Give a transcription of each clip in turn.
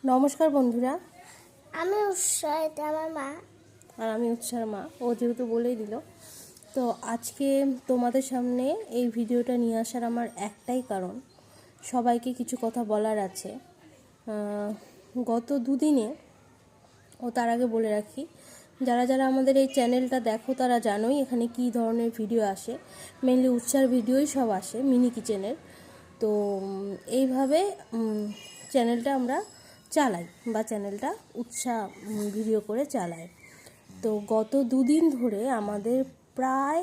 নমস্কার বন্ধুরা, আমি উৎসাহ, এটা আমার মা। আর আমি উৎসার মা। ও যেহেতু বলেই দিল, তো আজকে তোমাদের সামনে এই ভিডিওটা নিয়ে আসার আমার একটাই কারণ, সবাইকে কিছু কথা বলার আছে। গত দুদিনে, তার আগে বলে রাখি, যারা যারা আমাদের এই চ্যানেলটা দেখো তারা জানোই এখানে কী ধরনের ভিডিও আসে। মেনলি উৎসার ভিডিওই সব আসে, মিনি কিচেনের। তো এইভাবে চ্যানেলটা আমরা চালাই, বা চ্যানেলটা উৎসাহ ভিডিও করে চালাই। তো গত দুদিন ধরে আমাদের প্রায়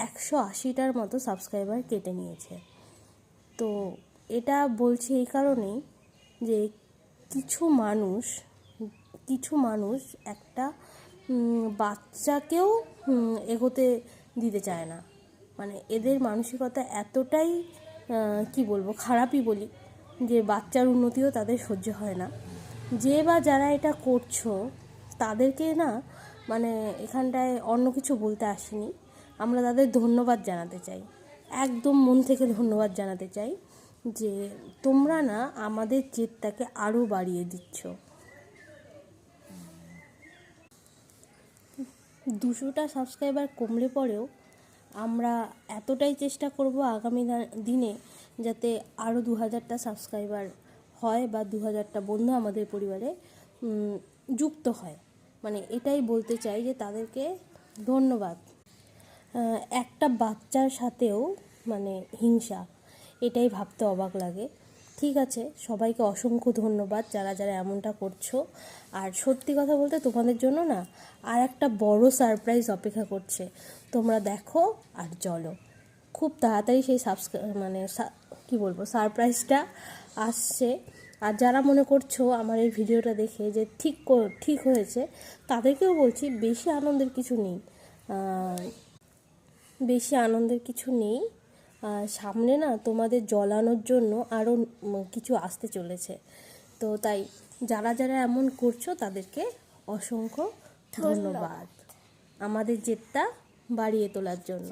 180টার মতো সাবস্ক্রাইবার কেটে নিয়েছে। তো এটা বলছি এই কারণেই যে কিছু মানুষ একটা বাচ্চাকেও এগোতে দিতে চায় না। মানে এদের মানসিকতা এতটাই কি বলবো, খারাপই বলি, যে বাচ্চার উন্নতিও তাদের সহ্য হয় না। যে বা যারা এটা করছো তাদেরকে না, মানে এখানটায় অন্য কিছু বলতে আসিনি, আমরা তাদের ধন্যবাদ জানাতে চাই, একদম মন থেকে ধন্যবাদ জানাতে চাই যে তোমরা না আমাদের জেদটাকে আরও বাড়িয়ে দিচ্ছ। 200টা সাবস্ক্রাইবার কমলে পরেও আমরা এতটাই চেষ্টা করব আগামী দিনে যাতে আরও 2000টা সাবস্ক্রাইবার হয়, বা 2000টা বন্ধু আমাদের পরিবারে যুক্ত হয়। মানে এটাই বলতে চাই যে তাদেরকে ধন্যবাদ। একটা বাচ্চার সাথেও মানে হিংসা, এটাই ভাবতে অবাক লাগে। ঠিক আছে, সবাইকে অসংখ্য ধন্যবাদ যারা যারা এমনটা করছো। আর সত্যি কথা বলতে তোমাদের জন্য না আর একটা বড় সারপ্রাইজ অপেক্ষা করছে। তোমরা দেখো আর চলো, খুব তাড়াতাড়ি সেই কি বলবো, সারপ্রাইজটা আসছে। আর যারা মনে করছো আমার এই ভিডিওটা দেখে যে ঠিক হয়েছে, তাদেরকেও বলছি বেশি আনন্দের কিছু নেই। সামনে না তোমাদের জ্বলানোর জন্য আরও কিছু আসতে চলেছে। তো তাই যারা যারা এমন করছো তাদেরকে অসংখ্য ধন্যবাদ আমাদের জেদটা বাড়িয়ে তোলার জন্য।